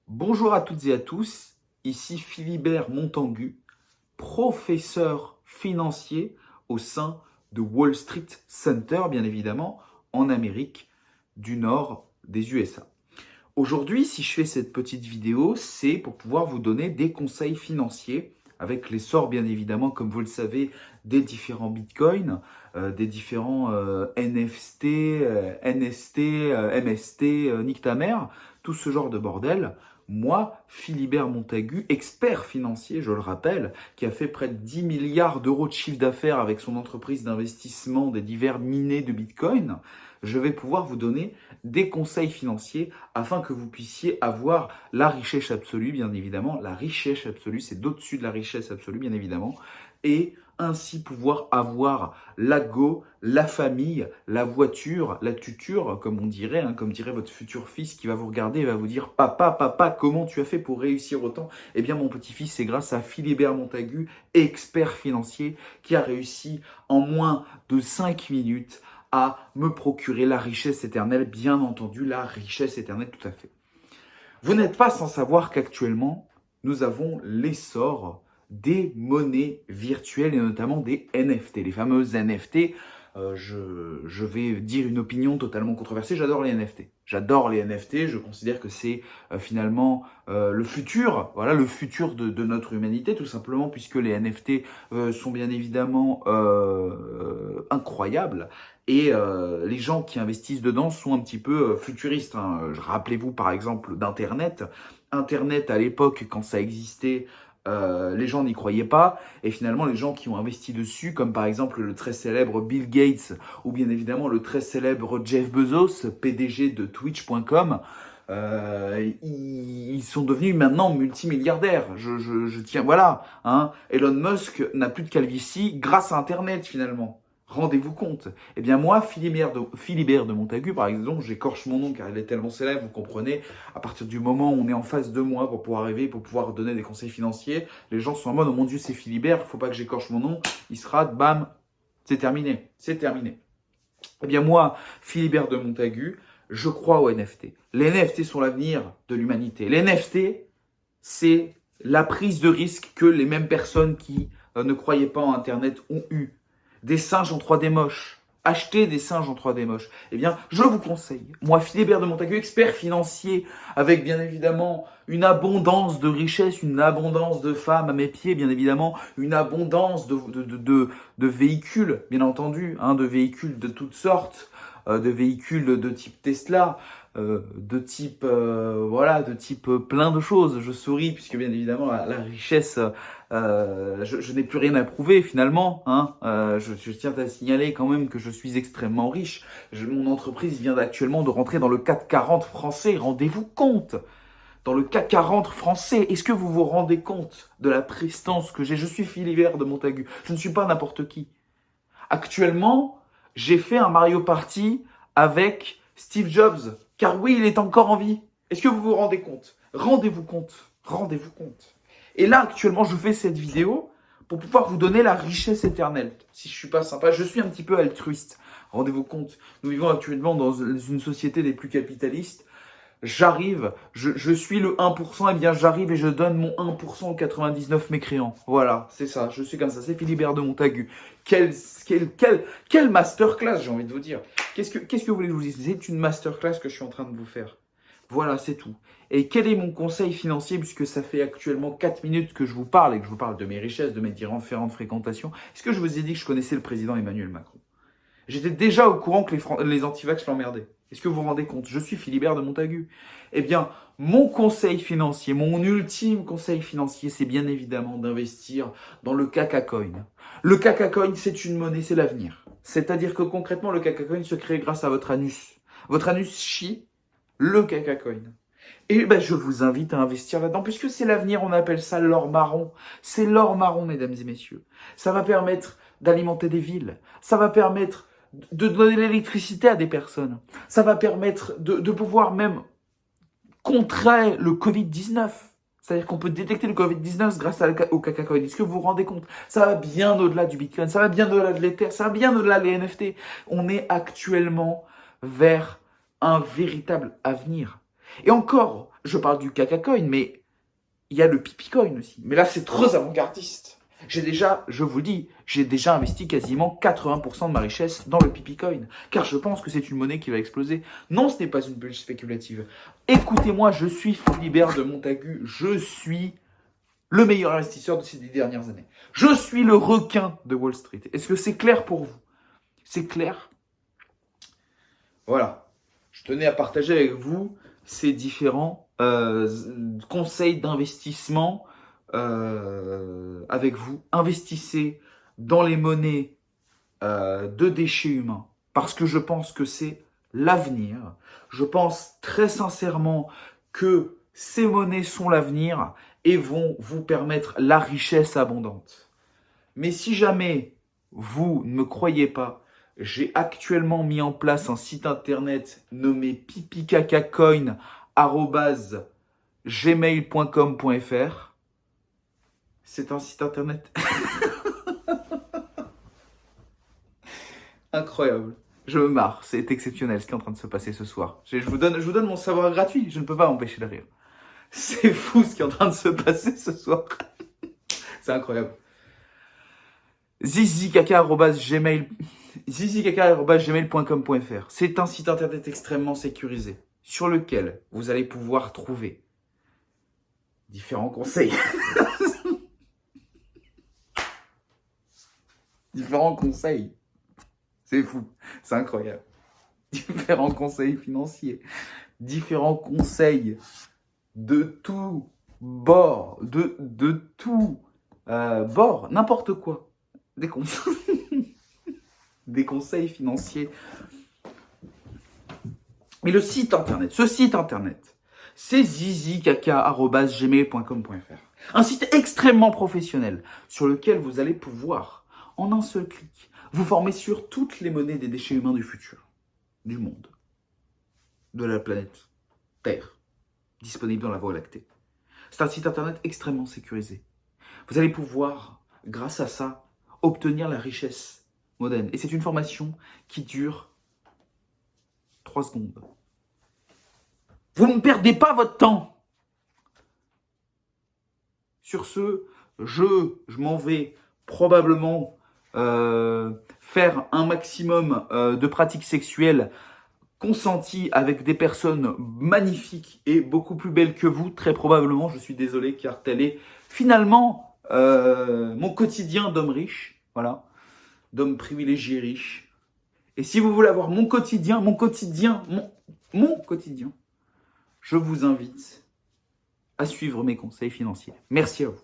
Bonjour à toutes et à tous, ici Philibert Montagу, professeur financier au sein de Wall Street Center, bien évidemment, en Amérique du Nord des USA. Aujourd'hui, si je fais cette petite vidéo, c'est pour pouvoir vous donner des conseils financiers avec l'essor, bien évidemment, comme vous le savez, des différents bitcoins, des différents NFT, NST, MST, nique ta mère, tout ce genre de bordel. Moi, Philibert Montagу, expert financier, je le rappelle, qui a fait près de 10 milliards d'euros de chiffre d'affaires avec son entreprise d'investissement des divers minés de bitcoin, je vais pouvoir vous donner des conseils financiers afin que vous puissiez avoir la richesse absolue, bien évidemment. La richesse absolue, c'est d'au-dessus de la richesse absolue, bien évidemment. Et ainsi pouvoir avoir la go, la famille, la voiture, la tuture, comme on dirait, comme dirait votre futur fils qui va vous regarder et va vous dire « Papa, papa, comment tu as fait pour réussir autant ?» Eh bien, mon petit-fils, c'est grâce à Philibert Montagu, expert financier, qui a réussi en moins de 5 minutes à me procurer la richesse éternelle, bien entendu, la richesse éternelle, tout à fait. Vous n'êtes pas sans savoir qu'actuellement, nous avons l'essor des monnaies virtuelles et notamment des NFT, les fameuses NFT. Je vais dire une opinion totalement controversée, j'adore les NFT. J'adore les NFT, je considère que c'est finalement le futur, voilà, le futur de notre humanité, tout simplement, puisque les NFT sont bien évidemment incroyables. Et les gens qui investissent dedans sont un petit peu futuristes. Rappelez-vous par exemple d'Internet. Internet à l'époque, quand ça existait, les gens n'y croyaient pas. Et finalement, les gens qui ont investi dessus, comme par exemple le très célèbre Bill Gates ou bien évidemment le très célèbre Jeff Bezos, PDG de Twitch.com, ils sont devenus maintenant multimilliardaires. Je tiens, voilà. Elon Musk n'a plus de calvitie grâce à Internet finalement. Rendez-vous compte. Eh bien moi, Philibert de Montagу, par exemple, j'écorche mon nom car il est tellement célèbre, vous comprenez, à partir du moment où on est en face de moi pour pouvoir arriver, pour pouvoir donner des conseils financiers, les gens sont en mode « Oh mon Dieu, c'est Philibert, il faut pas que j'écorche mon nom », il se rate, bam, c'est terminé, c'est terminé. Eh bien moi, Philibert de Montagu, je crois aux NFT. Les NFT sont l'avenir de l'humanité. Les NFT, c'est la prise de risque que les mêmes personnes qui ne croyaient pas en Internet ont eu. Des singes en 3D moches. Acheter des singes en 3D moches. Eh bien, je vous conseille, moi, Philibert de Montagу, expert financier, avec bien évidemment une abondance de richesses, une abondance de femmes à mes pieds, bien évidemment, une abondance de véhicules, bien entendu, de véhicules de toutes sortes, de véhicules de type Tesla, de type plein de choses. Je souris puisque bien évidemment la richesse, je n'ai plus rien à prouver finalement. Je tiens à signaler quand même que je suis extrêmement riche. Mon entreprise vient actuellement de rentrer dans le CAC 40 français. Rendez-vous compte. Dans le CAC 40 français, est-ce que vous vous rendez compte de la prestance que j'ai? Je suis Philibert de Montagу. Je ne suis pas n'importe qui. Actuellement, j'ai fait un Mario Party avec Steve Jobs. Car oui, il est encore en vie. Est-ce que vous vous rendez compte? Rendez-vous compte. Rendez-vous compte. Et là, actuellement, je fais cette vidéo pour pouvoir vous donner la richesse éternelle. Si je suis pas sympa, je suis un petit peu altruiste. Rendez-vous compte. Nous vivons actuellement dans une société des plus capitalistes. J'arrive, je suis le 1%, et bien j'arrive et je donne mon 1% aux 99 mécréants. Voilà, c'est ça, je suis comme ça, c'est Philibert de Montagу. Quelle masterclass, j'ai envie de vous dire. Qu'est-ce que vous voulez que je vous dise? C'est une masterclass que je suis en train de vous faire. Voilà, c'est tout. Et quel est mon conseil financier, puisque ça fait actuellement 4 minutes que je vous parle et que je vous parle de mes richesses, de mes différentes fréquentations. Est-ce que je vous ai dit que je connaissais le président Emmanuel Macron? J'étais déjà au courant que les antivax l'emmerdaient. Est-ce que vous vous rendez compte? Je suis Philibert de Montagu. Eh bien, mon conseil financier, mon ultime conseil financier, c'est bien évidemment d'investir dans le KakaCoin. Le KakaCoin, c'est une monnaie, c'est l'avenir. C'est-à-dire que concrètement, le KakaCoin se crée grâce à votre anus. Votre anus chie le KakaCoin. Et ben, je vous invite à investir là-dedans, puisque c'est l'avenir, on appelle ça l'or marron. C'est l'or marron, mesdames et messieurs. Ça va permettre d'alimenter des villes. Ça va permettre de donner l'électricité à des personnes. Ça va permettre de pouvoir même contrer le Covid-19. C'est-à-dire qu'on peut détecter le Covid-19 grâce au KakaCoin. Est-ce que vous vous rendez compte? Ça va bien au-delà du Bitcoin, ça va bien au-delà de l'Ether, ça va bien au-delà des NFT. On est actuellement vers un véritable avenir. Et encore, je parle du caca coin, mais il y a le pipi coin aussi. Mais là, c'est trop avant-gardiste. Je vous le dis, j'ai déjà investi quasiment 80% de ma richesse dans le pipi coin, car je pense que c'est une monnaie qui va exploser. Non, ce n'est pas une bulle spéculative. Écoutez-moi, je suis Philibert de Montagu, je suis le meilleur investisseur de ces 10 dernières années. Je suis le requin de Wall Street. Est-ce que c'est clair pour vous? C'est clair? Voilà. Je tenais à partager avec vous ces différents conseils d'investissement avec vous. Investissez dans les monnaies de déchets humains parce que je pense que c'est l'avenir. Je pense très sincèrement que ces monnaies sont l'avenir et vont vous permettre la richesse abondante. Mais si jamais vous ne me croyez pas, j'ai actuellement mis en place un site internet nommé pipicacacoin@gmail.com.fr. C'est un site internet incroyable. Je me marre, c'est exceptionnel ce qui est en train de se passer ce soir. Je vous donne mon savoir gratuit, je ne peux pas m'empêcher de rire. C'est fou ce qui est en train de se passer ce soir. C'est incroyable. zizikaka@gmail.com.fr. C'est un site internet extrêmement sécurisé sur lequel vous allez pouvoir trouver différents conseils. Différents conseils. C'est fou, c'est incroyable. Différents conseils financiers, différents conseils de tout bord, de tout bord, n'importe quoi. Des conseils financiers. Mais ce site internet, c'est zizikaka@gmail.com.fr. Un site extrêmement professionnel sur lequel vous allez pouvoir, en un seul clic, vous former sur toutes les monnaies des déchets humains du futur, du monde, de la planète Terre, disponible dans la Voie lactée. C'est un site internet extrêmement sécurisé. Vous allez pouvoir, grâce à ça, obtenir la richesse moderne. Et c'est une formation qui dure 3 secondes. Vous ne perdez pas votre temps. Sur ce, je m'en vais probablement faire un maximum de pratiques sexuelles consenties avec des personnes magnifiques et beaucoup plus belles que vous, très probablement, je suis désolé, car tel est finalement mon quotidien d'homme riche, voilà, d'homme privilégié riche. Et si vous voulez avoir mon quotidien, je vous invite à suivre mes conseils financiers. Merci à vous.